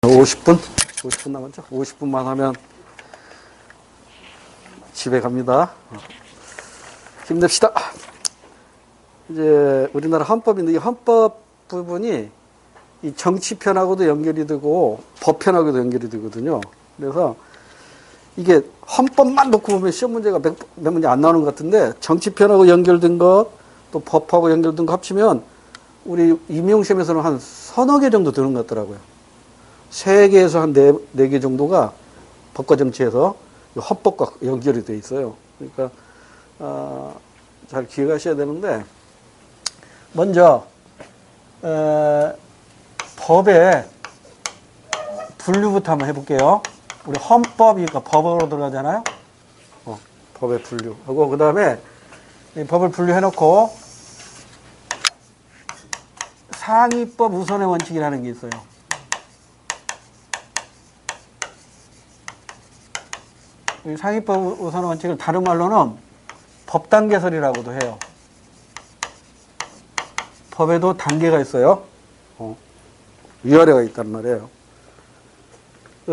50분? 50분 남았죠? 50분만 하면 집에 갑니다. 힘냅시다. 이제 우리나라 헌법인데 이 헌법 부분이 이 정치편하고도 연결이 되고 법편하고도 연결이 되거든요. 그래서 이게 헌법만 놓고 보면 시험 문제가 몇 문제 안 나오는 것 같은데 정치편하고 연결된 것, 또 법하고 연결된 거 합치면 우리 임용시험에서는 한 서너 개 정도 되는 것 같더라고요. 3개에서 한 4개 정도가 법과 정치에서 헌법과 연결이 돼 있어요. 그러니까 잘 기억하셔야 되는데 먼저 법의 분류부터 한번 해볼게요. 우리 헌법이 법으로 들어가잖아요. 법의 분류 하고 그 다음에 법을 분류해놓고 상위법 우선의 원칙이라는 게 있어요. 이 상위법 우선 원칙을 다른 말로는 법단계설이라고도 해요. 법에도 단계가 있어요. 위아래가 있단 말이에요.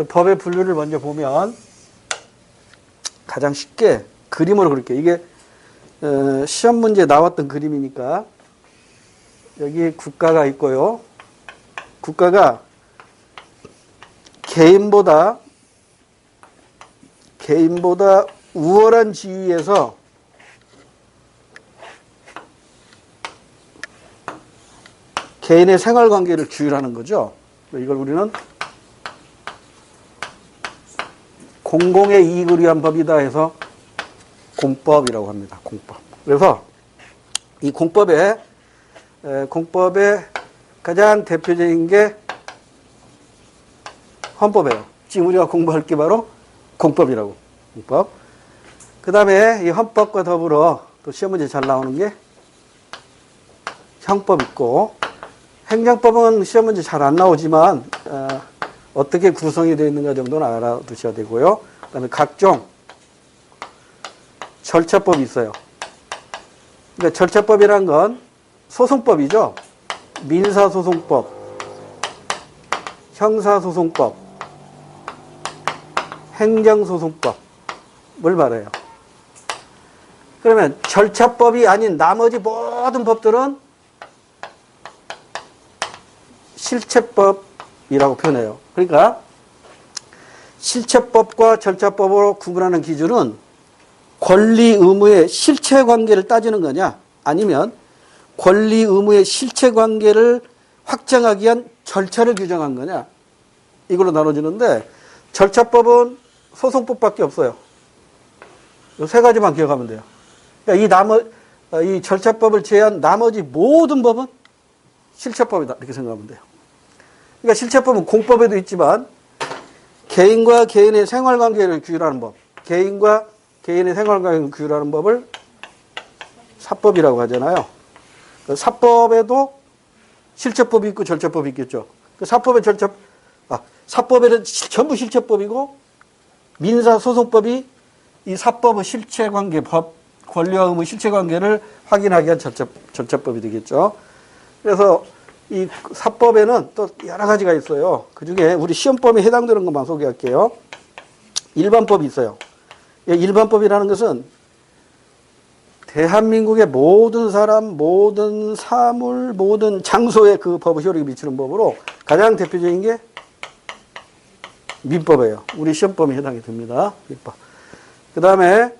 법의 분류를 먼저 보면 가장 쉽게 그림으로 그릴게요. 이게 시험 문제에 나왔던 그림이니까 여기 국가가 있고요. 국가가 개인보다 우월한 지위에서 개인의 생활관계를 규율하는 거죠. 이걸 우리는 공공의 이익을 위한 법이다 해서 공법이라고 합니다. 공법. 그래서 이 공법의 가장 대표적인 게 헌법이에요. 지금 우리가 공부할 게 바로 공법이라고. 공법. 그 다음에 이 헌법과 더불어 또 시험 문제 잘 나오는 게 형법 있고, 행정법은 시험 문제 잘 안 나오지만 어떻게 구성이 되어 있는가 정도는 알아두셔야 되고요. 그 다음에 각종 절차법이 있어요. 그러니까 절차법이란 건 소송법이죠. 민사소송법, 형사소송법, 행정소송법을 말해요. 그러면 절차법이 아닌 나머지 모든 법들은 실체법이라고 표현해요. 그러니까 실체법과 절차법으로 구분하는 기준은 권리 의무의 실체관계를 따지는 거냐, 아니면 권리 의무의 실체관계를 확정하기 위한 절차를 규정한 거냐, 이걸로 나눠지는데 절차법은 소송법밖에 없어요. 이 3가지만 기억하면 돼요. 그러니까 이 절차법을 제외한 나머지 모든 법은 실체법이다, 이렇게 생각하면 돼요. 그러니까 실체법은 공법에도 있지만 개인과 개인의 생활관계를 규율하는 법, 개인과 개인의 생활관계를 규율하는 법을 사법이라고 하잖아요. 사법에도 실체법이 있고 절차법이 있겠죠. 사법에는 전부 실체법이고 민사소송법이 이 사법의 실체관계, 법, 권리와 의무 실체관계를 확인하기 위한 절차법이 되겠죠. 그래서 이 사법에는 또 여러 가지가 있어요. 그 중에 우리 시험법에 해당되는 것만 소개할게요. 일반법이 있어요. 일반법이라는 것은 대한민국의 모든 사람, 모든 사물, 모든 장소에 그 법의 효력이 미치는 법으로 가장 대표적인 게 민법이에요. 우리 시험법에 해당이 됩니다. 민법. 그 다음에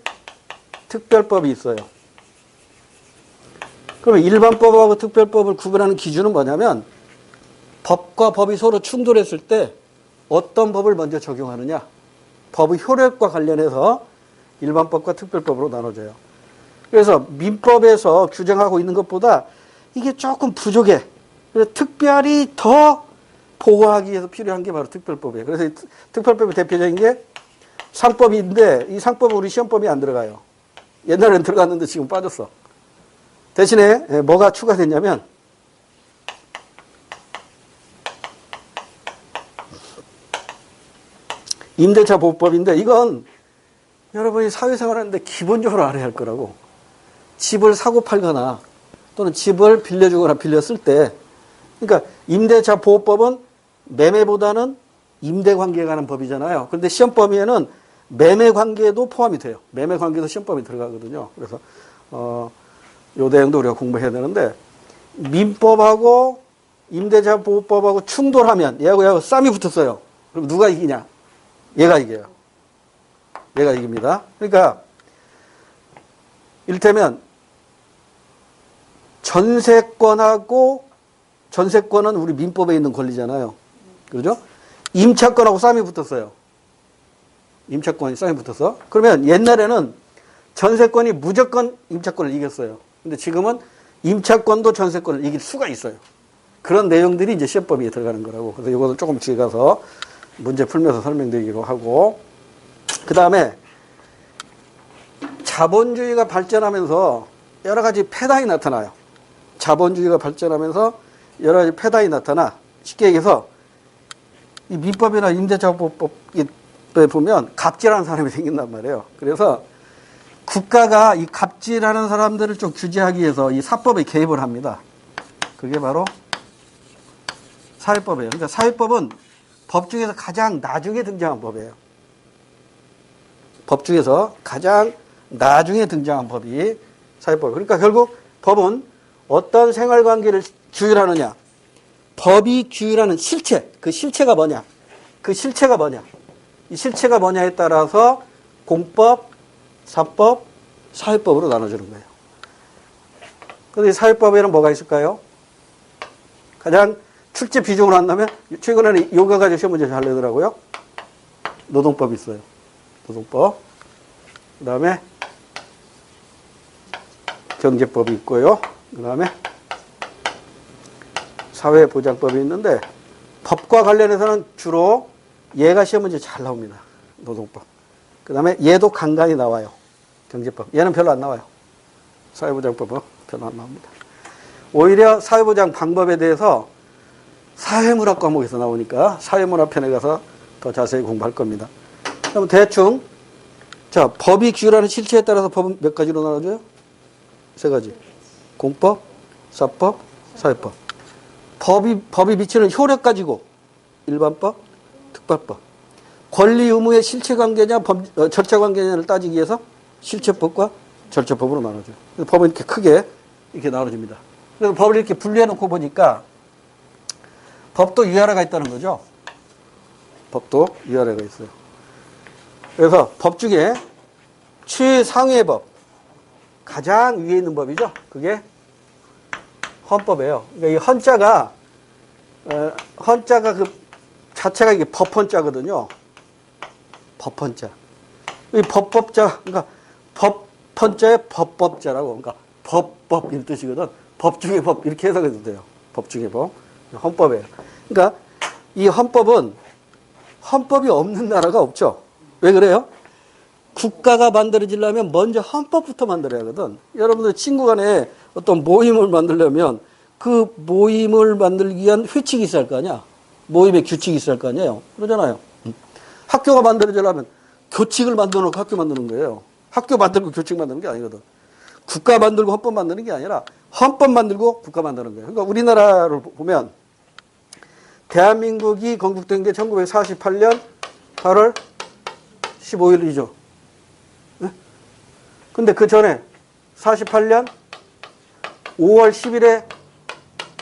특별법이 있어요. 그러면 일반법하고 특별법을 구분하는 기준은 뭐냐면 법과 법이 서로 충돌했을 때 어떤 법을 먼저 적용하느냐, 법의 효력과 관련해서 일반법과 특별법으로 나눠져요. 그래서 민법에서 규정하고 있는 것보다 이게 조금 부족해. 그래서 특별히 더 보호하기 위해서 필요한 게 바로 특별법이에요. 그래서 이 특별법의 대표적인 게 상법인데 이 상법은 우리 시험법이 안 들어가요. 옛날에는 들어갔는데 지금 빠졌어. 대신에 뭐가 추가됐냐면 임대차 보호법인데 이건 여러분이 사회생활 하는데 기본적으로 알아야 할 거라고. 집을 사고 팔거나 또는 집을 빌려주거나 빌렸을 때, 그러니까 임대차 보호법은 매매보다는 임대 관계에 관한 법이잖아요. 그런데 시험 범위에는 매매 관계도 포함이 돼요. 매매 관계도 시험 범위에 들어가거든요. 그래서 요 내용도 우리가 공부해야 되는데, 민법하고 임대차 보호법하고 충돌하면 얘하고 싸움이 붙었어요. 그럼 누가 이기냐? 얘가 이겨요. 얘가 이깁니다. 그러니까 이를테면 전세권은 우리 민법에 있는 권리잖아요. 그렇죠? 임차권하고 싸움이 붙었어요. 임차권이 싸움이 붙어서. 그러면 옛날에는 전세권이 무조건 임차권을 이겼어요. 근데 지금은 임차권도 전세권을 이길 수가 있어요. 그런 내용들이 이제 시험법에 들어가는 거라고. 그래서 이거는 조금 뒤에 가서 문제 풀면서 설명드리기로 하고, 그 다음에 자본주의가 발전하면서 여러 가지 폐단이 나타나요. 자본주의가 발전하면서 여러 가지 폐단이 나타나, 쉽게 얘기해서 이 민법이나 임대차보호법에 보면 갑질하는 사람이 생긴단 말이에요. 그래서 국가가 이 갑질하는 사람들을 좀 규제하기 위해서 이 사법에 개입을 합니다. 그게 바로 사회법이에요. 그러니까 사회법은 법 중에서 가장 나중에 등장한 법이에요. 법 중에서 가장 나중에 등장한 법이 사회법. 그러니까 결국 법은 어떤 생활관계를 규율하느냐. 법이 규율하는 실체. 그 실체가 뭐냐. 그 실체가 뭐냐. 이 실체가 뭐냐에 따라서 공법, 사법, 사회법으로 나눠지는 거예요. 그런데 사회법에는 뭐가 있을까요? 가장 출제 비중으로 한다면 최근에는 요거 가지고 시험 문제 잘 내더라고요. 노동법이 있어요. 노동법. 그 다음에 경제법이 있고요. 그 다음에 사회보장법이 있는데 법과 관련해서는 주로 얘가 시험 문제 잘 나옵니다. 노동법. 그 다음에 얘도 간간히 나와요. 경제법. 얘는 별로 안 나와요. 사회보장법은 별로 안 나옵니다. 오히려 사회보장 방법에 대해서 사회문학 과목에서 나오니까 사회문학 편에 가서 더 자세히 공부할 겁니다. 그럼 대충 자, 법이 규율하는 실체에 따라서 법은 몇 가지로 나눠져요? 세 가지. 공법, 사법, 사회법. 법이 미치는 효력 가지고 일반법, 특별법. 권리 의무의 실체 관계냐, 절차 관계냐를 따지기 위해서 실체법과 절차법으로 나눠져요. 그래서 법은 이렇게 크게 이렇게 나눠집니다. 그래서 법을 이렇게 분리해 놓고 보니까 법도 위아래가 있다는 거죠. 법도 위아래가 있어요. 그래서 법 중에 최상위의 법, 가장 위에 있는 법이죠. 그게 헌법이에요. 그러니까 이 헌자가 그 자체가 이게 법헌자거든요. 법헌자. 이 법법자, 그러니까 법헌자의 법법자라고, 그러니까 법법 이런 뜻이거든. 법 중에 법 이렇게 해석해도 돼요. 법 중에 법. 헌법이에요. 그러니까 이 헌법은 헌법이 없는 나라가 없죠. 왜 그래요? 국가가 만들어지려면 먼저 헌법부터 만들어야 하거든. 여러분들 친구 간에 어떤 모임을 만들려면 그 모임을 만들기 위한 회칙이 있어야 할 거 아니야. 모임의 규칙이 있어야 할 거 아니에요. 그러잖아요. 학교가 만들어지려면 교칙을 만들어 놓고 학교 만드는 거예요. 학교 만들고 교칙 만드는 게 아니거든. 국가 만들고 헌법 만드는 게 아니라 헌법 만들고 국가 만드는 거예요. 그러니까 우리나라를 보면 대한민국이 건국된 게 1948년 8월 15일이죠. 네? 근데 그 전에 48년 5월 10일에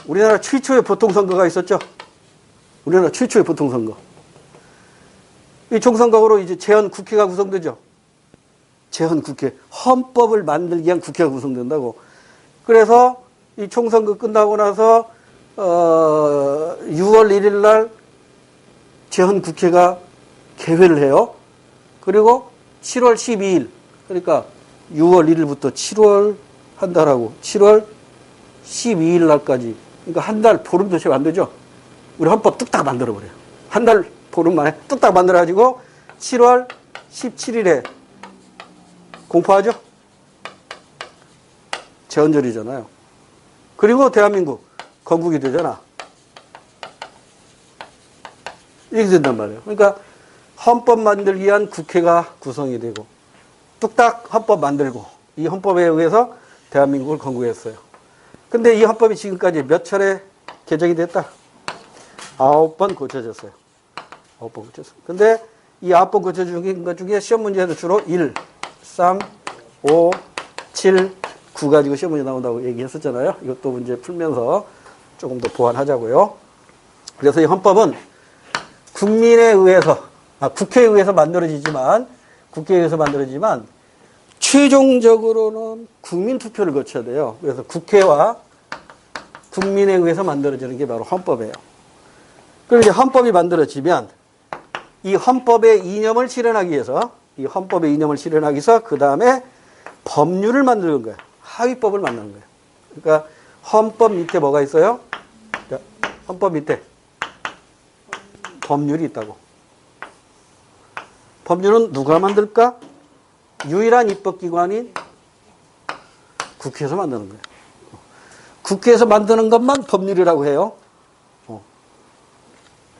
우리나라 최초의 보통선거가 있었죠. 우리나라 최초의 보통선거. 이 총선거로 이제 제헌국회가 구성되죠. 제헌국회. 헌법을 만들기 위한 국회가 구성된다고. 그래서 이 총선거 끝나고 나서 6월 1일 날 제헌국회가 개회를 해요. 그리고 7월 12일, 그러니까 6월 1일부터 7월 한 달하고 7월 12일 날까지, 그러니까 한 달 보름도 채 안 되죠. 우리 헌법 뚝딱 만들어버려요. 한 달 보름 만에 뚝딱 만들어가지고 7월 17일에 공포하죠. 제헌절이잖아요. 그리고 대한민국 건국이 되잖아. 이렇게 된단 말이에요. 그러니까 헌법 만들기 위한 국회가 구성이 되고 뚝딱 헌법 만들고 이 헌법에 의해서 대한민국을 건국했어요. 근데 이 헌법이 지금까지 몇 차례 개정이 됐다? 9번 고쳐졌어요. 9번 고쳤어. 근데 이 9번 고쳐준 것 중에 시험 문제에도 주로 1, 3, 5, 7, 9 가지고 시험 문제 나온다고 얘기했었잖아요. 이것도 문제 풀면서 조금 더 보완하자고요. 그래서 이 헌법은 국민에 의해서, 국회에 의해서 만들어지지만, 최종적으로는 국민 투표를 거쳐야 돼요. 그래서 국회와 국민에 의해서 만들어지는 게 바로 헌법이에요. 그리고 이제 헌법이 만들어지면 이 헌법의 이념을 실현하기 위해서 그 다음에 법률을 만드는 거예요. 하위법을 만드는 거예요. 그러니까 헌법 밑에 뭐가 있어요? 자, 헌법 밑에 법률이 있다고. 법률은 누가 만들까? 유일한 입법기관인 국회에서 만드는 거예요. 국회에서 만드는 것만 법률이라고 해요.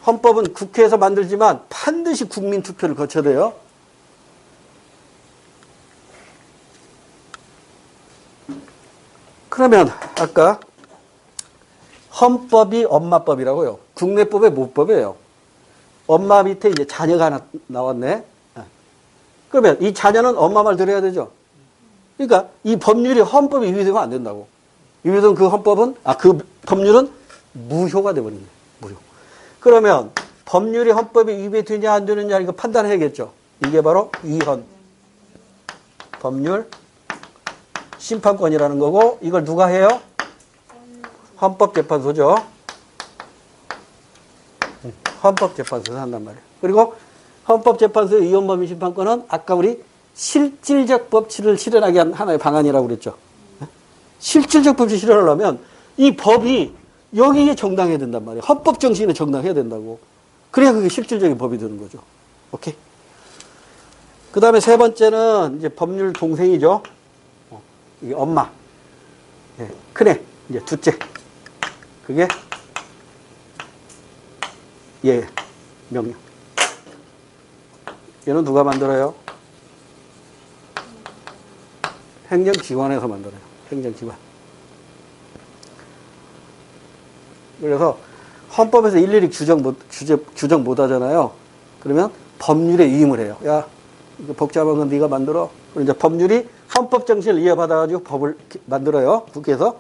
헌법은 국회에서 만들지만 반드시 국민 투표를 거쳐야 돼요. 그러면 아까 헌법이 엄마법이라고요. 국내법의 모법이에요. 엄마 밑에 이제 자녀가 하나 나왔네. 그러면 이 자녀는 엄마 말 들어야 되죠. 그러니까 이 법률이 헌법에 위배되면 안 된다고. 위배되면 그 법률은 무효가 되버린 거예요. 무효. 그러면 법률이 헌법에 위배되냐 안 되느냐 이거 판단해야겠죠. 이게 바로 위헌. 법률 심판권이라는 거고 이걸 누가 해요? 헌법재판소죠. 헌법재판소에서 한단 말이에요. 그리고 헌법재판소의 위헌범위 심판권은 아까 우리 실질적 법치를 실현하게 한 하나의 방안이라고 그랬죠. 실질적 법치 실현하려면 이 법이 여기에 정당해야 된단 말이에요. 헌법 정신에 정당해야 된다고. 그래야 그게 실질적인 법이 되는 거죠. 오케이. 그 다음에 세 번째는 이제 법률 동생이죠. 이게 엄마. 예, 큰애. 이제 둘째. 그게 명령. 얘는 누가 만들어요? 행정기관에서 만들어요. 행정기관. 그래서 헌법에서 일일이 규정 못 하잖아요. 그러면 법률에 위임을 해요. 야, 이거 복잡한 건 네가 만들어. 그럼 이제 법률이 헌법 정신을 이어받아가지고 법을 만들어요. 국회에서.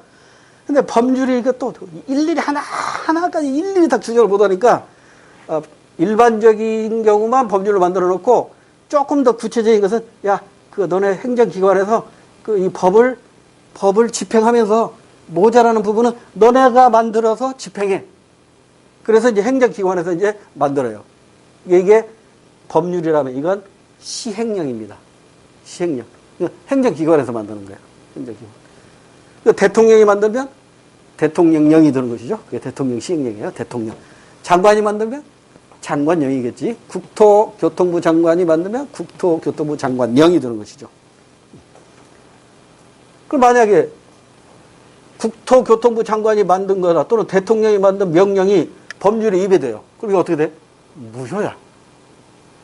근데 법률이 이것도 일일이 하나까지 일일이 다 규정을 못 하니까 일반적인 경우만 법률을 만들어 놓고 조금 더 구체적인 것은 야, 너네 행정기관에서 이 법을 집행하면서 모자라는 부분은 너네가 만들어서 집행해. 그래서 이제 행정기관에서 이제 만들어요. 이게 법률이라면 이건 시행령입니다. 시행령. 행정기관에서 만드는 거예요. 행정기관. 대통령이 만들면 대통령령이 되는 것이죠. 그게 대통령 시행령이에요. 대통령. 장관이 만들면 장관령이겠지. 국토교통부 장관이 만들면 국토교통부 장관령이 되는 것이죠. 그럼 만약에 국토교통부 장관이 만든 거나 또는 대통령이 만든 명령이 법률에 위배돼요. 그럼 이거 어떻게 돼? 무효야.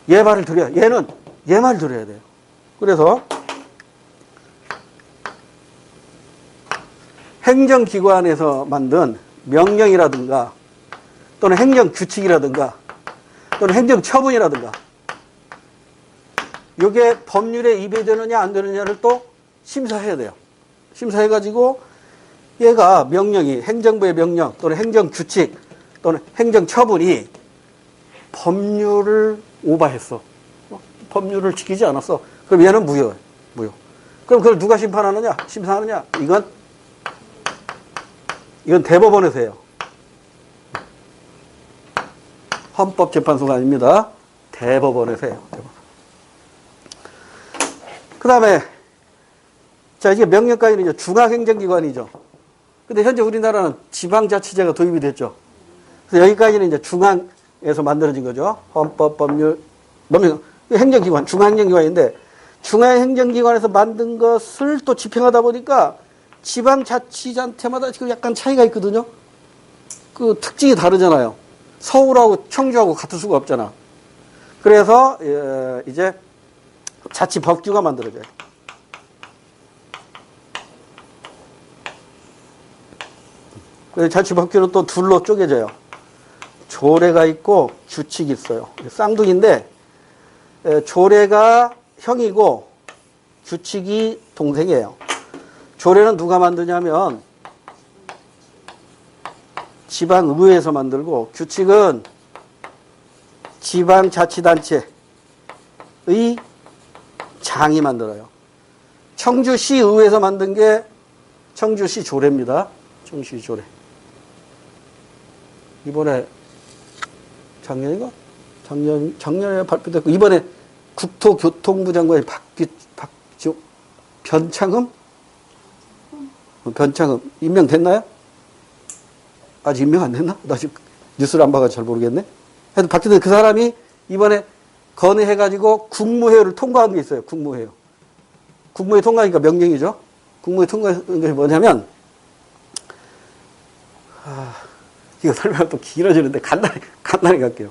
얘 말을 들어야, 얘는 얘 말 들어야 돼요. 그래서 행정기관에서 만든 명령이라든가 또는 행정규칙이라든가 또는 행정처분이라든가 이게 법률에 위배되느냐 안 되느냐를 또 심사해야 돼요. 심사해가지고 얘가 명령이 행정부의 명령 또는 행정규칙 또는 행정처분이 법률을 오버했어. 법률을 지키지 않았어. 그럼 얘는 무효. 그럼 그걸 누가 심판하느냐? 심사하느냐? 이건 대법원에서 해요. 헌법재판소가 아닙니다. 대법원에서 해요. 그 다음에, 자, 이게 명령까지는 이제 중앙행정기관이죠. 근데 현재 우리나라는 지방자치제가 도입이 됐죠. 그래서 여기까지는 이제 중앙에서 만들어진 거죠. 헌법, 법률, 행정기관, 중앙행정기관인데, 중앙행정기관에서 만든 것을 또 집행하다 보니까 지방자치단체마다 지금 약간 차이가 있거든요. 그 특징이 다르잖아요. 서울하고 청주하고 같을 수가 없잖아. 그래서 이제 자치법규가 만들어져요. 그래서 자치법규는 또 둘로 쪼개져요. 조례가 있고 규칙이 있어요. 쌍둥이인데 조례가 형이고 규칙이 동생이에요. 조례는 누가 만드냐면 지방의회에서 만들고 규칙은 지방자치단체의 장이 만들어요. 청주시의회에서 만든 게 청주시 조례입니다. 청주시 조례. 이번에 작년인가? 작년에 발표됐고, 이번에 국토교통부 장관이 변창흠 임명됐나요? 아직 임명 안 됐나? 나 지금 뉴스를 안 봐가지고 잘 모르겠네. 하여튼 바뀌었는데 그 사람이 이번에 건의해가지고 국무회의를 통과한 게 있어요. 국무회의. 국무회의 통과하니까 명령이죠. 국무회의 통과한 것이 뭐냐면, 이거 설명하면 또 길어지는데 간단히 갈게요.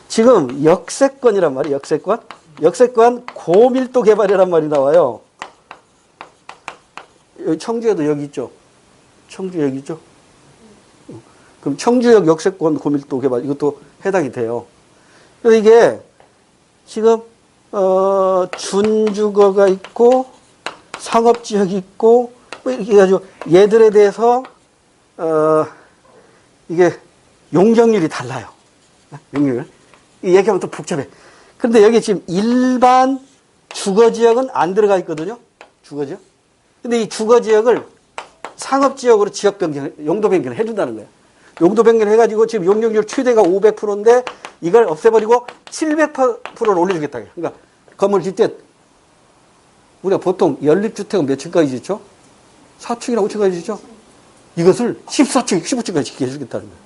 지금 역세권이란 말이에요. 역세권. 역세권 고밀도 개발이란 말이 나와요. 여기 청주에도 여기 있죠. 청주 여기 있죠. 그럼 청주역 역세권 고밀도 개발 이것도 해당이 돼요. 그래서 이게 지금 준주거가 있고 상업지역이 있고 뭐 이렇게 해가지고 얘들에 대해서 이게 용적률이 달라요. 용적률. 얘기하면 또 복잡해. 그런데 여기 지금 일반 주거지역은 안 들어가 있거든요. 주거지역. 근데 이 주거지역을 상업지역으로 지역 변경, 용도 변경을 해준다는 거예요. 용도 변경을 해가지고 지금 용적률 최대가 500%인데 이걸 없애버리고 700%를 올려주겠다. 그러니까 건물 짓 때 우리가 보통 연립주택은 몇 층까지 짓죠? 4층이나 5층까지 짓죠? 이것을 14층, 15층까지 짓게 해주겠다는 거예요.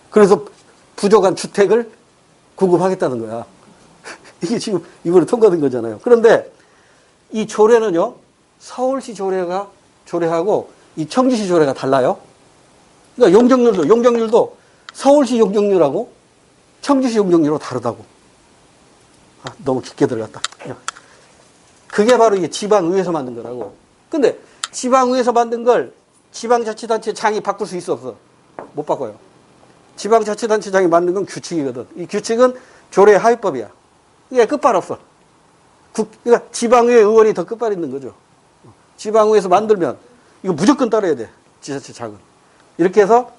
그래서 부족한 주택을 공급하겠다는 거야. 이게 지금 이번에 통과된 거잖아요. 그런데 이 조례는요, 서울시 조례하고 이 청주시 조례가 달라요. 그러니까 용적률도 서울시 용적률하고 청주시 용적률하고 다르다고. 너무 깊게 들어갔다. 그게 바로 이게 지방의회에서 만든 거라고. 근데 지방의회에서 만든 걸 지방자치단체 장이 바꿀 수 있어, 없어? 못 바꿔요. 지방자치단체장이 만든 건 규칙이거든. 이 규칙은 조례 하위법이야. 이게 끝발 없어. 그러니까 지방의회 의원이 더 끝발 있는 거죠. 지방의회에서 만들면 이거 무조건 따라야 돼. 지자체장은. 이렇게 해서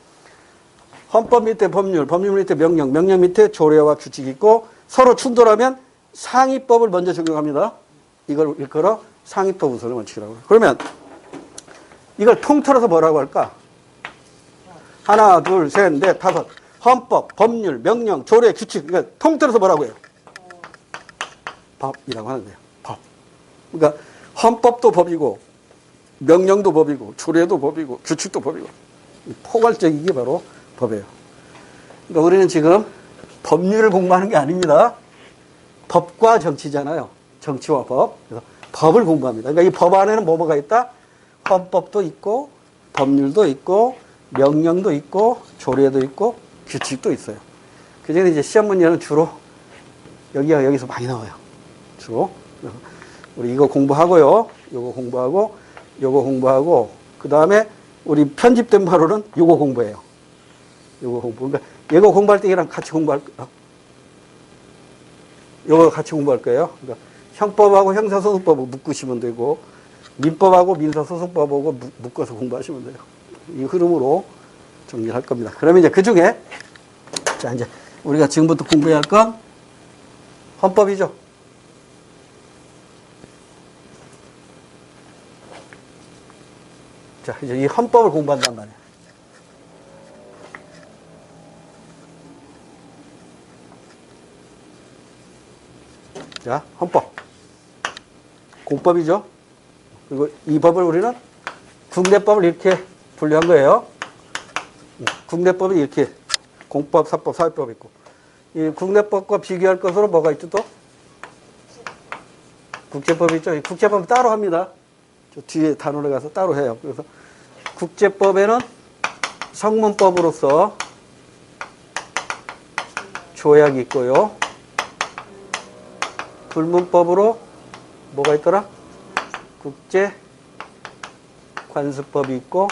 헌법 밑에 법률, 법률 밑에 명령, 명령 밑에 조례와 규칙이 있고 서로 충돌하면 상위법을 먼저 적용합니다. 이걸 일컬어 상위법 우선의 원칙이라고. 그러면 이걸 통틀어서 뭐라고 할까? 하나, 둘, 셋, 넷, 다섯. 헌법, 법률, 명령, 조례, 규칙. 그러니까 통틀어서 뭐라고 해요? 법이라고 하는데요. 법. 그러니까 헌법도 법이고, 명령도 법이고, 조례도 법이고, 규칙도 법이고. 포괄적인 게 바로 법이에요. 그러니까 우리는 지금 법률을 공부하는 게 아닙니다. 법과 정치잖아요. 정치와 법. 그래서 법을 공부합니다. 그러니까 이 법 안에는 뭐가 있다? 헌법도 있고, 법률도 있고, 명령도 있고, 조례도 있고, 규칙도 있어요. 그 중에 이제 시험 문제는 주로 여기서 많이 나와요. 주로. 우리 이거 공부하고요. 요거 공부하고, 그 다음에 우리 편집된 바로는 요거 공부해요. 요거 공부. 그러니까 이거 공부할 때 이랑 같이 요거 같이 공부할 거예요. 그러니까 형법하고 형사소송법을 묶으시면 되고, 민법하고 민사소송법하고 묶어서 공부하시면 돼요. 이 흐름으로 정리를 할 겁니다. 그러면 이제 그 중에, 자, 이제 우리가 지금부터 공부해야 할 건 헌법이죠. 자, 이제 이 헌법을 공부한단 말이에요. 자, 헌법. 공법이죠. 그리고 이 법을 우리는 국내법을 이렇게 분류한 거예요. 국내법이 이렇게 공법, 사법, 사회법 있고. 이 국내법과 비교할 것으로 뭐가 있죠 또? 국제법이 있죠. 이 국제법은 따로 합니다. 저 뒤에 단원에 가서 따로 해요. 그래서 국제법에는 성문법으로서 조약이 있고요. 불문법으로 뭐가 있더라? 국제 관습법이 있고,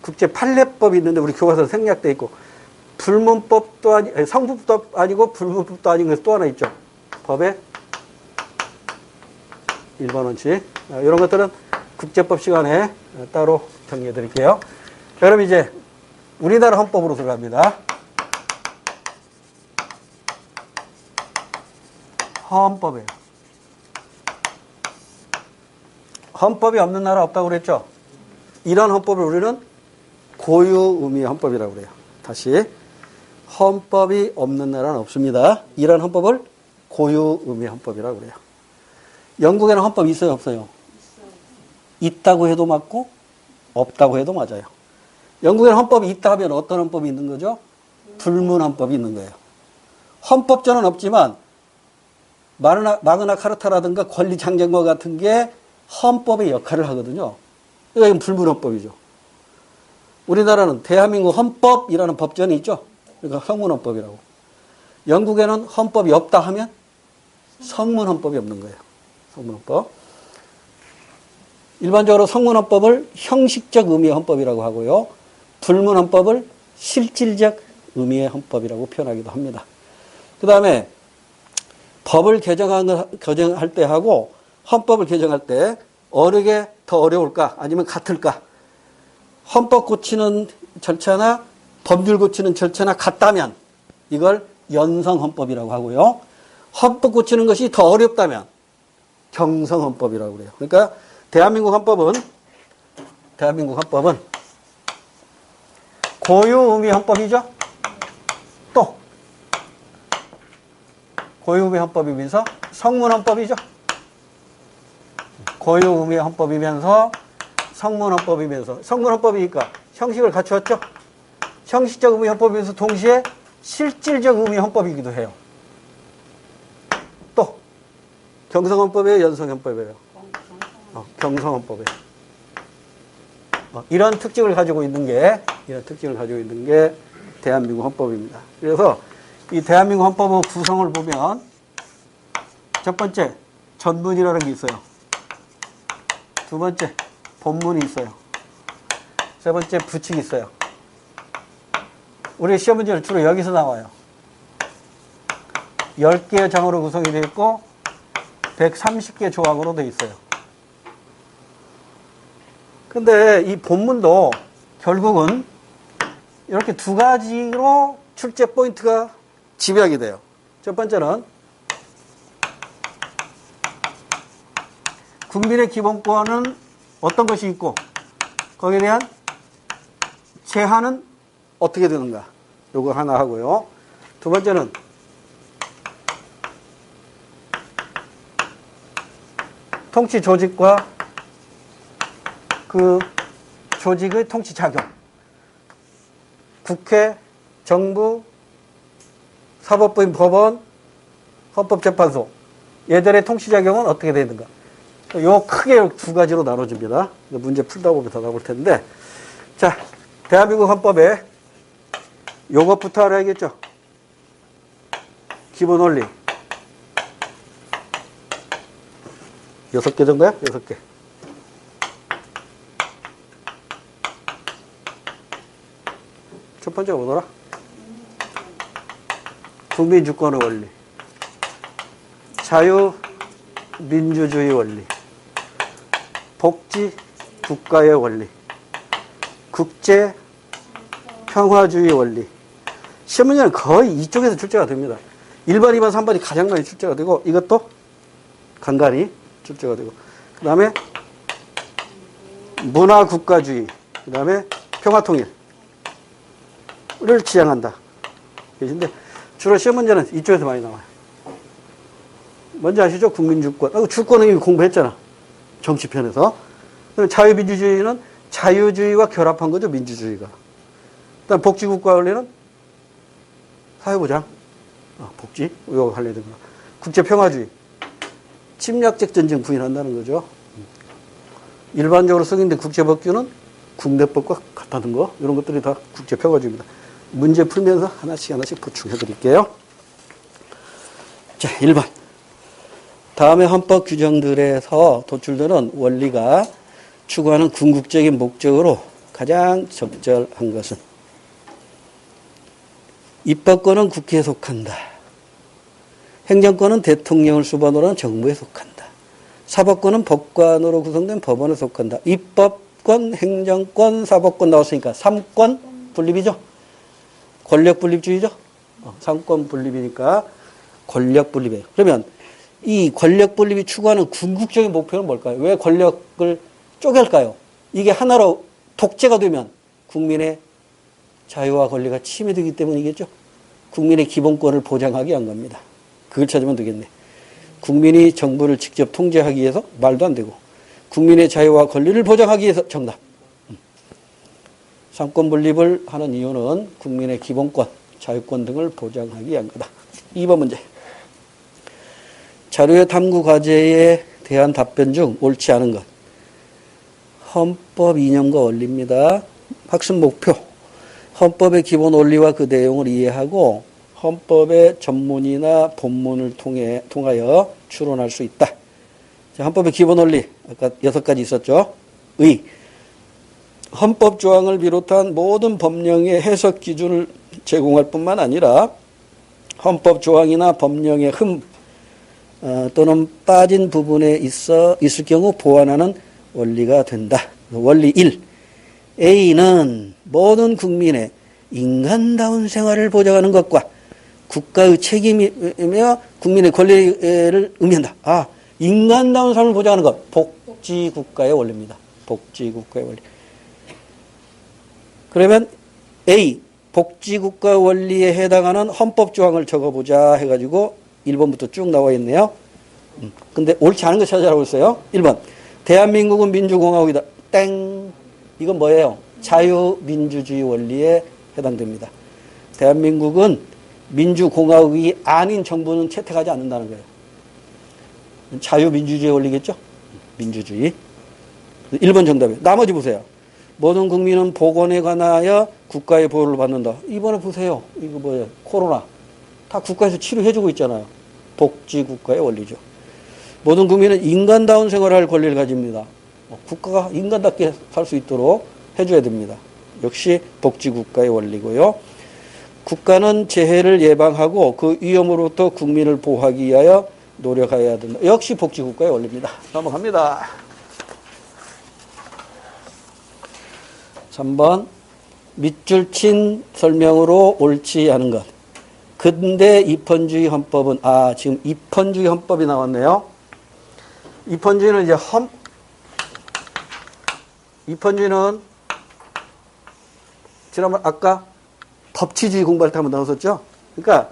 국제 판례법이 있는데 우리 교과서에 생략돼 있고 불문법도 아니 성분법도 아니고 불문법도 아닌 것이 또 하나 있죠. 법의 1번 원칙. 이런 것들은 국제법 시간에 따로 정리해 드릴게요. 그럼 이제 우리나라 헌법으로 들어갑니다. 헌법이에요. 헌법이 없는 나라 없다고 그랬죠? 이런 헌법을 우리는 고유 의미의 헌법이라고 그래요. 다시. 헌법이 없는 나라는 없습니다. 이런 헌법을 고유 의미의 헌법이라고 그래요. 영국에는 헌법이 있어요, 없어요? 있다고 해도 맞고 없다고 해도 맞아요. 영국에는 헌법이 있다 하면 어떤 헌법이 있는 거죠? 불문 헌법이 있는 거예요. 헌법전은 없지만 마그나 카르타라든가 권리장정과 같은 게 헌법의 역할을 하거든요. 그러니까 이건 불문 헌법이죠. 우리나라는 대한민국 헌법이라는 법전이 있죠. 그러니까 성문 헌법이라고. 영국에는 헌법이 없다 하면 성문 헌법이 없는 거예요. 성문 헌법. 일반적으로 성문 헌법을 형식적 의미의 헌법이라고 하고요. 불문 헌법을 실질적 의미의 헌법이라고 표현하기도 합니다. 그 다음에 법을 개정할 때 하고 헌법을 개정할 때 어느 게 더 어려울까 아니면 같을까? 헌법 고치는 절차나 법률 고치는 절차나 같다면 이걸 연성헌법이라고 하고요. 헌법 고치는 것이 더 어렵다면 경성헌법이라고 그래요. 그러니까 대한민국 헌법은 고유 의미 헌법이죠. 또 고유 의미 헌법이면서 성문 헌법이죠. 고유 의미 헌법이면서 성문 헌법이면서 성문 헌법이니까 형식을 갖추었죠. 형식적 의미 헌법이면서 동시에 실질적 의미 헌법이기도 해요. 또 경성헌법이에요, 연성헌법이에요. 경성헌법이에요. 이런 특징을 가지고 있는 게 대한민국 헌법입니다. 그래서 이 대한민국 헌법의 구성을 보면 첫 번째 전문이라는 게 있어요. 두 번째 본문이 있어요. 세 번째 부칙이 있어요. 우리 시험 문제는 주로 여기서 나와요. 10개의 장으로 구성이 되어 있고 130개 조항으로 되어 있어요. 근데 이 본문도 결국은 이렇게 두 가지로 출제 포인트가 집약이 돼요. 첫 번째는 국민의 기본권은 어떤 것이 있고 거기에 대한 제한은 어떻게 되는가. 요거 하나 하고요. 두 번째는 통치 조직과 그 조직의 통치 작용. 국회, 정부, 사법부인 법원, 헌법재판소. 얘들의 통치 작용은 어떻게 되는가. 요 크게 두 가지로 나눠집니다. 문제 풀다 보면 더 나올 텐데. 자, 대한민국 헌법에 요것부터 알아야겠죠. 기본 원리. 6개 정도야? 6개. 첫 번째가 뭐더라? 국민주권의 원리. 자유민주주의 원리. 복지 국가의 원리. 국제 평화주의 원리. 시험 문제는 거의 이쪽에서 출제가 됩니다. 1번, 2번, 3번이 가장 많이 출제가 되고 이것도 간간히 출제가 되고 그 다음에 문화국가주의, 그 다음에 평화통일을 지향한다. 계신데 주로 시험 문제는 이쪽에서 많이 나와요. 뭔지 아시죠? 국민주권. 주권은 이미 공부했잖아. 정치편에서. 자유민주주의는 자유주의와 결합한 거죠. 민주주의가. 그다음 복지국가 원리는 사회보장, 복지, 이거 관련된 거. 국제평화주의. 침략적 전쟁 부인한다는 거죠. 일반적으로 승인된 국제법규는 국내법과 같다는 거. 이런 것들이 다 국제평화주의입니다. 문제 풀면서 하나씩 보충해 드릴게요. 자, 1번. 다음의 헌법 규정들에서 도출되는 원리가 추구하는 궁극적인 목적으로 가장 적절한 것은 입법권은 국회에 속한다. 행정권은 대통령을 수반으로 하는 정부에 속한다. 사법권은 법관으로 구성된 법원에 속한다. 입법권, 행정권, 사법권 나왔으니까 3권 분립이죠. 권력 분립주의죠. 3권 분립이니까 권력 분립이에요. 그러면 이 권력 분립이 추구하는 궁극적인 목표는 뭘까요? 왜 권력을 쪼갤까요? 이게 하나로 독재가 되면 국민의 자유와 권리가 침해되기 때문이겠죠. 국민의 기본권을 보장하기 위한 겁니다. 그걸 찾으면 되겠네. 국민이 정부를 직접 통제하기 위해서 말도 안 되고 국민의 자유와 권리를 보장하기 위해서 정답. 삼권 분립을 하는 이유는 국민의 기본권, 자유권 등을 보장하기 위한 거다. 2번 문제. 자료의 탐구 과제에 대한 답변 중 옳지 않은 것. 헌법 이념과 원리입니다. 학습 목표. 헌법의 기본 원리와 그 내용을 이해하고 헌법의 전문이나 본문을 통하여 추론할 수 있다. 자, 헌법의 기본 원리. 아까 6가지 있었죠. 의. 헌법 조항을 비롯한 모든 법령의 해석 기준을 제공할 뿐만 아니라 헌법 조항이나 법령의 또는 빠진 부분에 있을 경우 보완하는 원리가 된다. 원리 1. A는 모든 국민의 인간다운 생활을 보장하는 것과 국가의 책임이며 국민의 권리를 의미한다. 인간다운 삶을 보장하는 것. 복지국가의 원리입니다. 복지국가의 원리. 그러면 A. 복지국가 원리에 해당하는 헌법조항을 적어보자 해가지고 1번부터 쭉 나와 있네요. 근데 옳지 않은 거 찾아라고 했어요. 1번. 대한민국은 민주공화국이다. 땡. 이건 뭐예요? 자유민주주의 원리에 해당됩니다. 대한민국은 민주공화국이 아닌 정부는 채택하지 않는다는 거예요. 자유민주주의 원리겠죠? 민주주의. 1번 정답이에요. 나머지 보세요. 모든 국민은 보건에 관하여 국가의 보호를 받는다. 이번에 보세요. 이거 뭐예요? 코로나. 다 국가에서 치료해주고 있잖아요. 복지국가의 원리죠. 모든 국민은 인간다운 생활할 권리를 가집니다. 국가가 인간답게 살 수 있도록 해줘야 됩니다. 역시 복지국가의 원리고요. 국가는 재해를 예방하고 그 위험으로부터 국민을 보호하기 위하여 노력해야 된다. 역시 복지국가의 원리입니다. 넘어갑니다. 3번. 밑줄 친 설명으로 옳지 않은 것. 근대 입헌주의 헌법은 지금 입헌주의 헌법이 나왔네요. 입헌주의는 이제 입헌주의는 지난번 아까 법치주의 공부할 때 한번 나왔었죠. 그러니까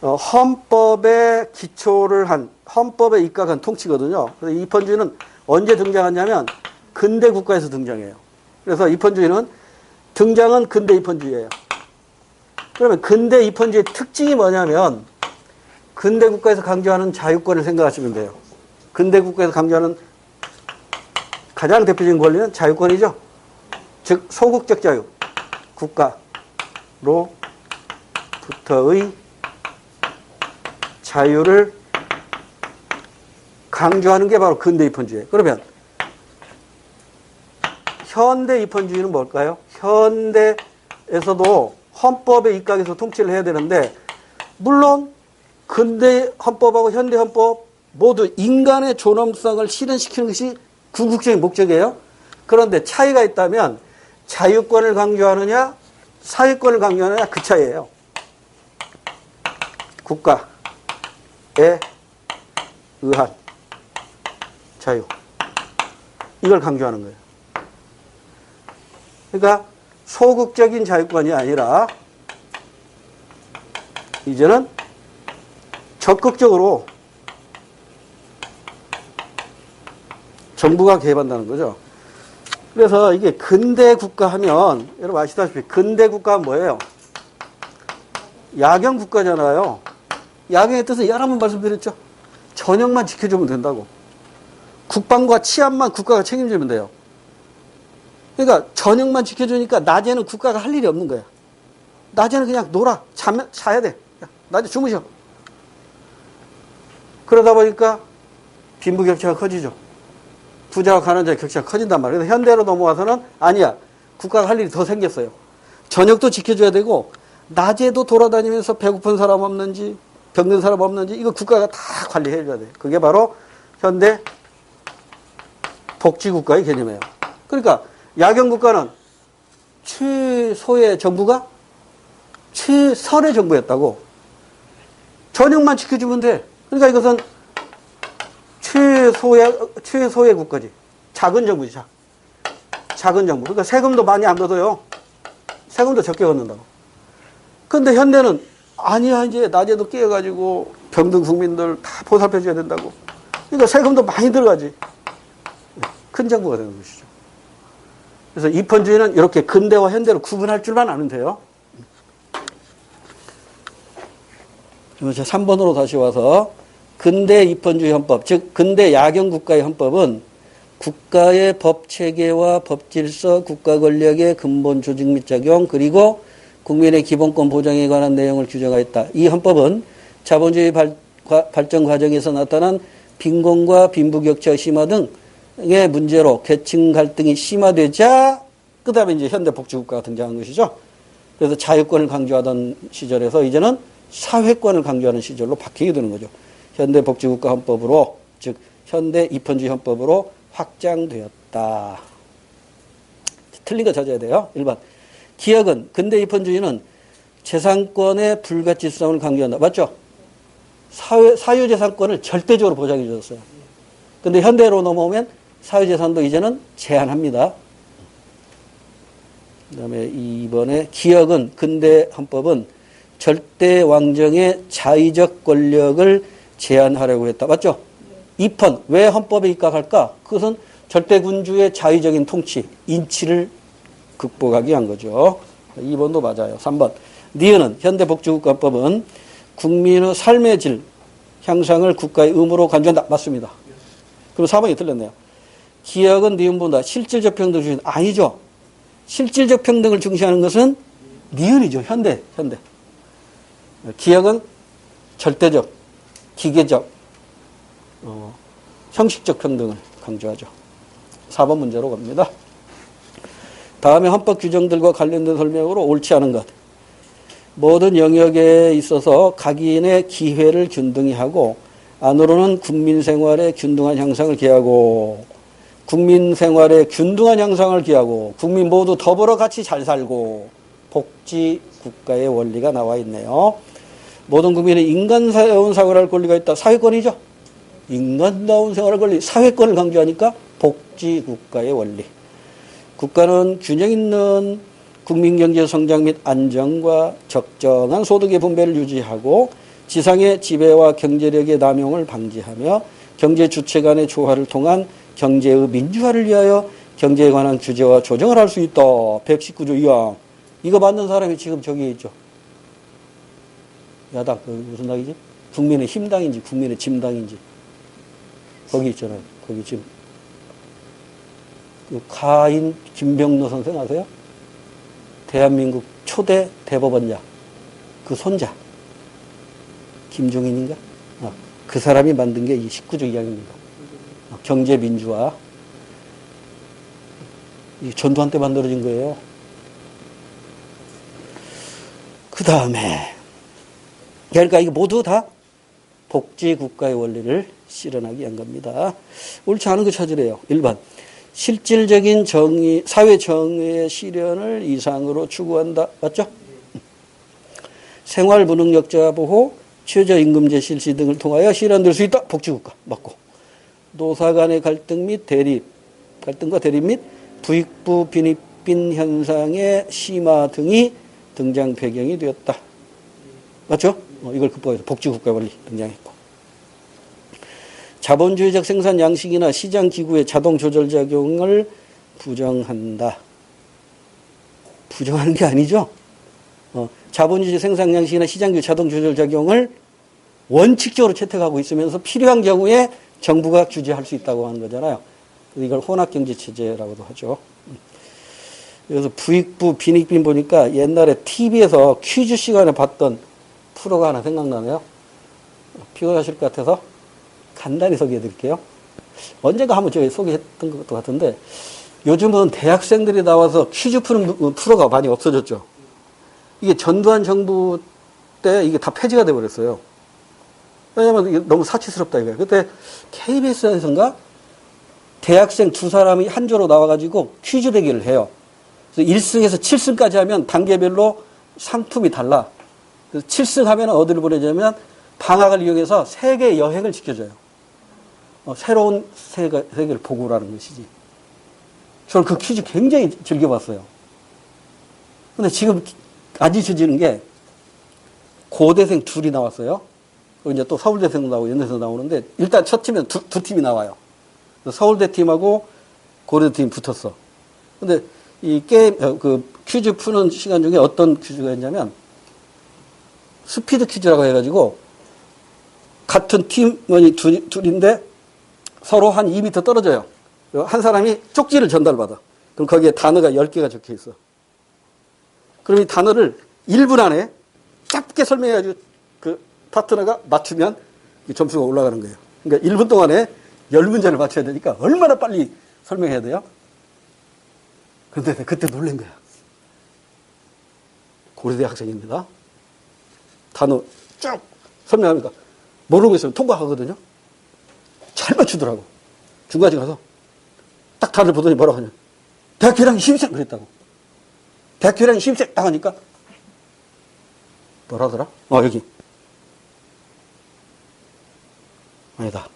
헌법에 기초를 한 헌법에 입각한 통치거든요. 그래서 입헌주의는 언제 등장하냐면 근대 국가에서 등장해요. 그래서 입헌주의는 등장은 근대 입헌주의예요. 그러면 근대 입헌주의의 특징이 뭐냐면 근대 국가에서 강조하는 자유권을 생각하시면 돼요. 근대 국가에서 강조하는 가장 대표적인 권리는 자유권이죠. 즉 소극적 자유, 국가로부터의 자유를 강조하는 게 바로 근대 입헌주의예요. 그러면 현대 입헌주의는 뭘까요? 현대에서도 헌법에 입각해서 통치를 해야 되는데 물론 근대 헌법하고 현대 헌법 모두 인간의 존엄성을 실현시키는 것이 궁극적인 목적이에요. 그런데 차이가 있다면 자유권을 강조하느냐 사회권을 강조하느냐 그 차이예요. 국가에 의한 자유 이걸 강조하는 거예요. 그러니까 소극적인 자유권이 아니라 이제는 적극적으로 정부가 개입한다는 거죠. 그래서 이게 근대 국가 하면 여러분 아시다시피 근대 국가는 뭐예요? 야경 국가잖아요. 야경의 뜻은 여러 번 말씀드렸죠. 전역만 지켜주면 된다고. 국방과 치안만 국가가 책임지면 돼요. 그러니까 저녁만 지켜주니까 낮에는 국가가 할 일이 없는 거야. 낮에는 그냥 놀아. 자야 돼. 낮에 주무셔. 그러다 보니까 빈부격차가 커지죠. 부자와 가난자의 격차가 커진단 말이에요. 그래서 현대로 넘어와서는 아니야. 국가가 할 일이 더 생겼어요. 저녁도 지켜줘야 되고 낮에도 돌아다니면서 배고픈 사람 없는지 병든 사람 없는지 이거 국가가 다 관리해줘야 돼요. 그게 바로 현대 복지국가의 개념이에요. 그러니까 야경국가는 최소의 정부가 최선의 정부였다고. 저녁만 지켜주면 돼. 그러니까 이것은 최소의 국가지. 작은 정부지. 작은 정부. 그러니까 세금도 많이 안 걷어요. 세금도 적게 걷는다고. 근데 현대는 아니야, 이제 낮에도 깨어가지고 병든 국민들 다 보살펴줘야 된다고. 그러니까 세금도 많이 들어가지. 큰 정부가 되는 것이죠. 그래서 입헌주의는 이렇게 근대와 현대로 구분할 줄만 아면 돼요. 제 3번으로 다시 와서 근대 입헌주의 헌법, 즉 근대 야경 국가의 헌법은 국가의 법체계와 법질서, 국가 권력의 근본 조직 및 작용, 그리고 국민의 기본권 보장에 관한 내용을 규정하였다. 이 헌법은 자본주의 발전 과정에서 나타난 빈곤과 빈부격차 심화 등의 문제로 계층 갈등이 심화되자 그 다음에 이제 현대복지국가가 등장한 것이죠. 그래서 자유권을 강조하던 시절에서 이제는 사회권을 강조하는 시절로 바뀌게 되는 거죠. 현대복지국가 헌법으로, 즉 현대 입헌주의 헌법으로 확장되었다. 틀린 거 찾아야 돼요. 1번. 기역은 근대 입헌주의는 재산권의 불가치성을 강조한다. 맞죠? 사유재산권을 절대적으로 보장해 줬어요. 근데 현대로 넘어오면 사유재산도 이제는 제한합니다. 그 다음에 2번에 기역은 근대 헌법은 절대 왕정의 자의적 권력을 제한하려고 했다. 맞죠? 입헌, 왜 헌법에 입각할까? 그것은 절대군주의 자의적인 통치, 인치를 극복하기 위한 거죠. 2번도 맞아요. 3번. 니은은 현대복지국가법은 국민의 삶의 질 향상을 국가의 의무로 간주한다. 맞습니다. 그리고 4번이 틀렸네요. 기역은 니은보다 실질적 평등을 중시 아니죠. 실질적 평등을 중시하는 것은 니은이죠. 현대. 기역은 절대적, 기계적, 형식적 평등을 강조하죠. 4번 문제로 갑니다. 다음에 헌법 규정들과 관련된 설명으로 옳지 않은 것. 모든 영역에 있어서 각인의 기회를 균등히 하고 안으로는 국민 생활의 균등한 향상을 기하고 국민 생활의 균등한 향상을 기하고 국민 모두 더불어 같이 잘 살고 복지 국가의 원리가 나와 있네요. 모든 국민이 인간다운 생활할 권리가 있다. 사회권이죠. 인간다운 생활할 권리, 사회권을 강조하니까 복지 국가의 원리. 국가는 균형 있는 국민경제 성장 및 안정과 적정한 소득의 분배를 유지하고 지상의 지배와 경제력의 남용을 방지하며 경제 주체 간의 조화를 통한 경제의 민주화를 위하여 경제에 관한 규제와 조정을 할 수 있다. 119조 2항. 이거 맞는 사람이 지금 저기 있죠. 야당, 무슨 당이지? 국민의 힘당인지 국민의 짐당인지. 거기 있잖아요. 거기 지금. 가인 김병로 선생 아세요? 대한민국 초대 대법원장. 그 손자. 김종인인가? 그 사람이 만든 게 이 19조 2항입니다. 경제민주화. 이 전두환 때 만들어진 거예요. 그 다음에, 그러니까 이게 모두 다 복지국가의 원리를 실현하기 위한 겁니다. 옳지 않은 거 찾으래요. 1번. 실질적인 정의, 사회 정의의 실현을 이상으로 추구한다. 맞죠? 생활 무능력자 보호, 최저임금제 실시 등을 통하여 실현될 수 있다. 복지국가. 맞고. 노사 간의 갈등과 대립 및 부익부 빈익빈 현상의 심화 등이 등장 배경이 되었다. 맞죠? 이걸 극복해서 복지국가 원리 등장했고. 자본주의적 생산 양식이나 시장 기구의 자동 조절 작용을 부정한다. 부정하는 게 아니죠. 자본주의적 생산 양식이나 시장 기구 자동 조절 작용을 원칙적으로 채택하고 있으면서 필요한 경우에 정부가 규제할 수 있다고 하는 거잖아요. 이걸 혼합경제체제라고도 하죠. 그래서 부익부 빈익빈 보니까 옛날에 TV에서 퀴즈 시간에 봤던 프로가 하나 생각나네요. 피곤하실 것 같아서 간단히 소개해 드릴게요. 언젠가 한번 저희 소개했던 것 같은데, 요즘은 대학생들이 나와서 퀴즈 푸는 프로가 많이 없어졌죠. 이게 전두환 정부 때 이게 다 폐지가 돼버렸어요. 왜냐면 이게 너무 사치스럽다 이거예요. 그때 KBS에서인가 대학생 두 사람이 한 조로 나와가지고 퀴즈 대결을 해요. 그래서 1승에서 7승까지 하면 단계별로 상품이 달라. 그래서 7승 하면 어디를 보내냐면 방학을 이용해서 세계 여행을 시켜줘요. 새로운 세계를 보고 오라는 것이지. 저는 그 퀴즈 굉장히 즐겨봤어요. 근데 지금 안 잊혀지는 게 고대생 둘이 나왔어요. 이제 또 서울대생도 나오고 연대생도 나오는데 일단 첫 팀은 두 팀이 나와요. 서울대 팀하고 고려대 팀이 붙었어. 근데 이 게임, 그 퀴즈 푸는 시간 중에 어떤 퀴즈가 있냐면 스피드 퀴즈라고 해가지고 같은 팀원이 둘인데 서로 한 2m 떨어져요. 한 사람이 쪽지를 전달받아. 그럼 거기에 단어가 10개가 적혀 있어. 그럼 이 단어를 1분 안에 짧게 설명해가지고 그 파트너가 맞추면 점수가 올라가는 거예요. 그러니까 1분 동안에 10문제를 맞춰야 되니까 얼마나 빨리 설명해야 돼요? 근데 그때 놀란 거야. 고려대 학생입니다. 단어 쭉 설명하니까 모르고 있으면 통과하거든요. 잘 맞추더라고. 중간에 가서 딱 단어를 보더니 뭐라고 하냐. 대학교 1학년 신입생 그랬다고. 대학교 1학년 신입생 딱 하니까 뭐라더라? 여기. 아니다.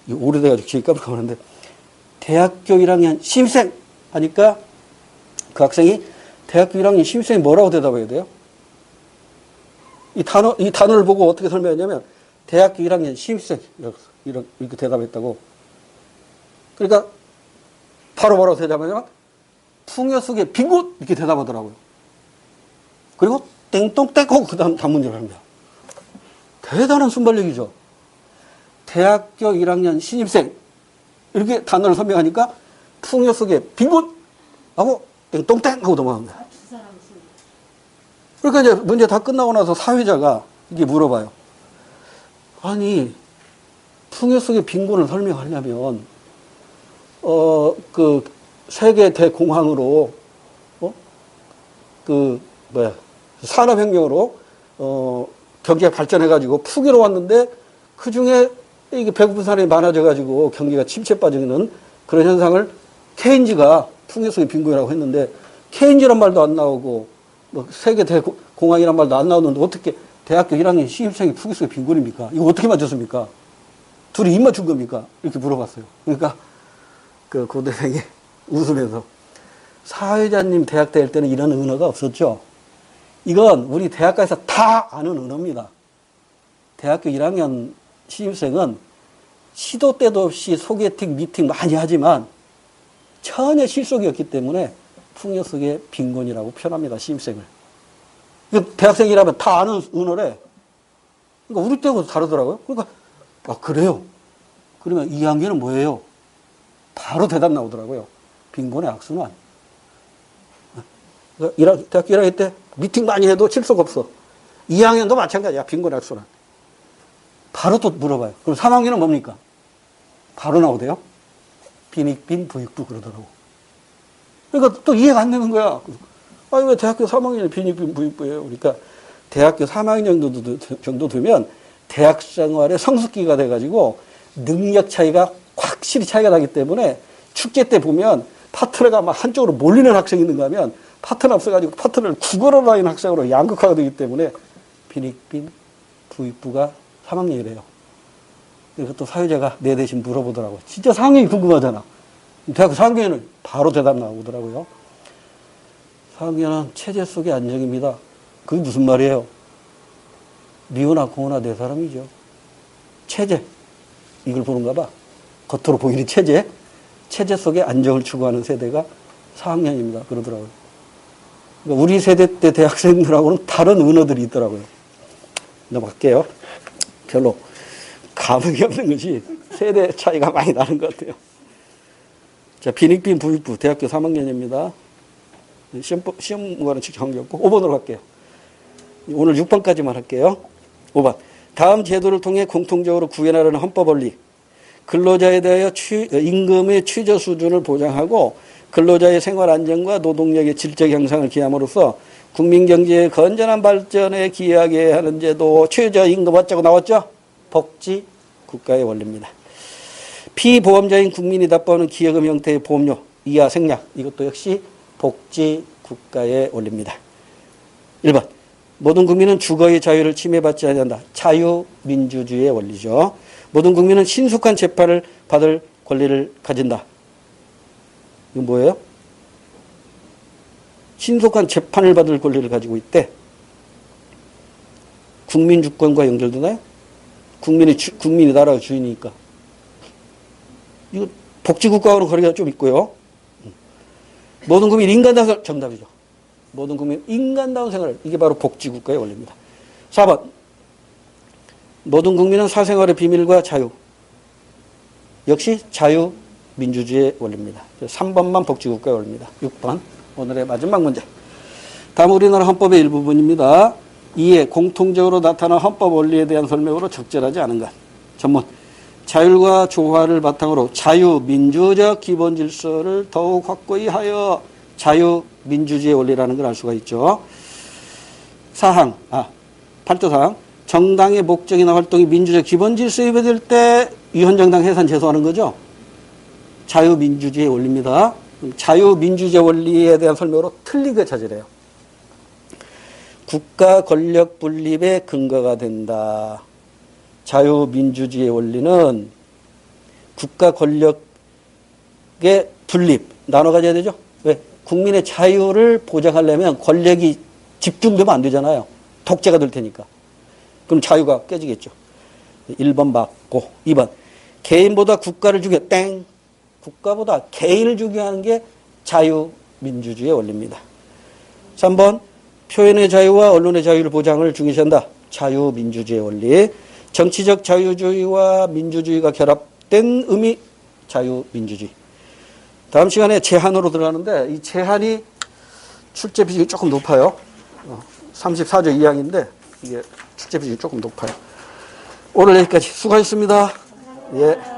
이거 오래돼가지고 기억이 깜깜하는데 대학교 1학년 신입생 하니까 그 학생이 대학교 1학년 신입생이 뭐라고 대답해야 돼요? 이 단어를 보고 어떻게 설명했냐면 대학교 1학년 신입생 이렇게 대답했다고. 그러니까 바로 뭐라고 대답하냐면 풍요 속의 빈 곳 이렇게 대답하더라고요. 그리고 땡똥땡 하고 그 다음 단문제를 합니다. 대단한 순발력이죠. 대학교 1학년 신입생 이렇게 단어를 설명하니까 풍요 속의 빈 곳 하고 땡똥땡 하고 넘어갑니다. 그러니까 이제 문제 다 끝나고 나서 사회자가 이게 물어봐요. 아니 풍요 속의 빈곤을 설명하려면 그 세계 대공황으로 산업혁명으로 경제가 발전해가지고 풍요로 왔는데 그 중에 이게 배고픈 사람이 많아져가지고 경기가 침체 빠지는 그런 현상을 케인즈가 풍요 속의 빈곤이라고 했는데 케인즈란 말도 안 나오고 뭐 세계 대공황이란 말도 안 나오는데 어떻게 대학교 1학년 신입생이 풍요 속의 빈곤입니까? 이거 어떻게 맞췄습니까? 둘이 입 맞춘 겁니까? 이렇게 물어봤어요. 그러니까 그 고대생이 웃으면서 사회자님 대학 다닐 때는 이런 은어가 없었죠. 이건 우리 대학가에서 다 아는 은어입니다. 대학교 1학년 신입생은 시도 때도 없이 소개팅, 미팅 많이 하지만 전혀 실속이었기 때문에 풍요 속의 빈곤이라고 표현합니다. 신입생을. 대학생이라면 다 아는 은어래. 그러니까 우리 때하고 다르더라고요. 그러니까 그래요. 그러면 2학년은 뭐예요? 바로 대답 나오더라고요. 빈곤의 악순환. 대학교 1학년 때 미팅 많이 해도 실속 없어. 2학년도 마찬가지야. 빈곤의 악순환. 바로 또 물어봐요. 그럼 3학년은 뭡니까? 바로 나오대요. 빈익빈 부익부 그러더라고. 그러니까 또 이해가 안 되는 거야. 아니 왜 대학교 3학년이 빈익빈 부익부예요? 그러니까 대학교 3학년 정도 되면 대학 생활의 성숙기가 돼가지고 능력 차이가 확실히 차이가 나기 때문에 축제 때 보면 파트너가 막 한쪽으로 몰리는 학생이 있는가 하면 파트너 없어가지고 파트너를 구걸하러 다니는 학생으로 양극화가 되기 때문에 빈익빈 부익부가 3학년이래요. 그래서 또 사회자가 내 대신 물어보더라고요. 진짜 4학년이 궁금하잖아. 대학교 4학년은 바로 대답 나오더라고요. 4학년은 체제 속의 안정입니다. 그게 무슨 말이에요? 미우나 고우나 네 사람이죠. 체제. 이걸 보는가 봐. 겉으로 보이는 체제. 체제 속의 안정을 추구하는 세대가 4학년입니다. 그러더라고요. 그러니까 우리 세대 때 대학생들하고는 다른 은어들이 있더라고요. 넘어갈게요. 별로 감흥이 없는 것이 세대 차이가 많이 나는 것 같아요. 자, 빈익빈 부익부 대학교 3학년입니다. 시험과는 직접 관계없고 5번으로 갈게요. 오늘 6번까지만 할게요. 5번. 다음 제도를 통해 공통적으로 구현하려는 헌법 원리. 근로자에 대하여 임금의 최저 수준을 보장하고 근로자의 생활 안정과 노동력의 질적 향상을 기함으로써 국민 경제의 건전한 발전에 기여하게 하는 제도 최저임금 어쩌고 나왔죠? 복지 국가의 원리입니다. 피보험자인 국민이 납부하는 기여금 형태의 보험료, 이하 생략, 이것도 역시 복지 국가의 원리입니다. 1번, 모든 국민은 주거의 자유를 침해받지 아니한다. 자유민주주의의 원리죠. 모든 국민은 신속한 재판을 받을 권리를 가진다. 이건 뭐예요? 신속한 재판을 받을 권리를 가지고 있대. 국민 주권과 연결되나요? 국민이 나라의 주인이니까. 이거 복지국가하고 거리가 좀 있고요. 모든 국민 인간다운 생활, 정답이죠. 모든 국민 인간다운 생활, 이게 바로 복지국가의 원리입니다. 4번, 모든 국민은 사생활의 비밀과 자유, 역시 자유민주주의의 원리입니다. 3번만 복지국가의 원리입니다. 6번, 오늘의 마지막 문제. 다음 우리나라 헌법의 일부분입니다. 이에 공통적으로 나타난 헌법 원리에 대한 설명으로 적절하지 않은 것. 전문, 자율과 조화를 바탕으로 자유민주적 기본 질서를 더욱 확고히 하여 자유민주주의의 원리라는 걸 알 수가 있죠. 8조 사항. 정당의 목적이나 활동이 민주적 기본 질서에 위배될 때 위헌정당 해산 제소하는 거죠. 자유민주주의의 원리입니다. 자유민주주의 원리에 대한 설명으로 틀린 거 찾으래요. 국가 권력 분립의 근거가 된다. 자유민주주의의 원리는 국가 권력의 분립, 나눠 가져야 되죠. 왜? 국민의 자유를 보장하려면 권력이 집중되면 안 되잖아요. 독재가 될 테니까. 그럼 자유가 깨지겠죠. 1번 맞고. 2번, 개인보다 국가를 죽여, 땡. 국가보다 개인을 죽여하는 게 자유민주주의의 원리입니다. 3번, 표현의 자유와 언론의 자유를 보장을 중시한다. 자유민주주의의 원리. 정치적 자유주의와 민주주의가 결합된 의미, 자유민주주의. 다음 시간에 제한으로 들어가는데 이 제한이 출제 비중이 조금 높아요. 34조 2항인데 이게 출제 비중이 조금 높아요. 오늘 여기까지 수고하셨습니다. 예.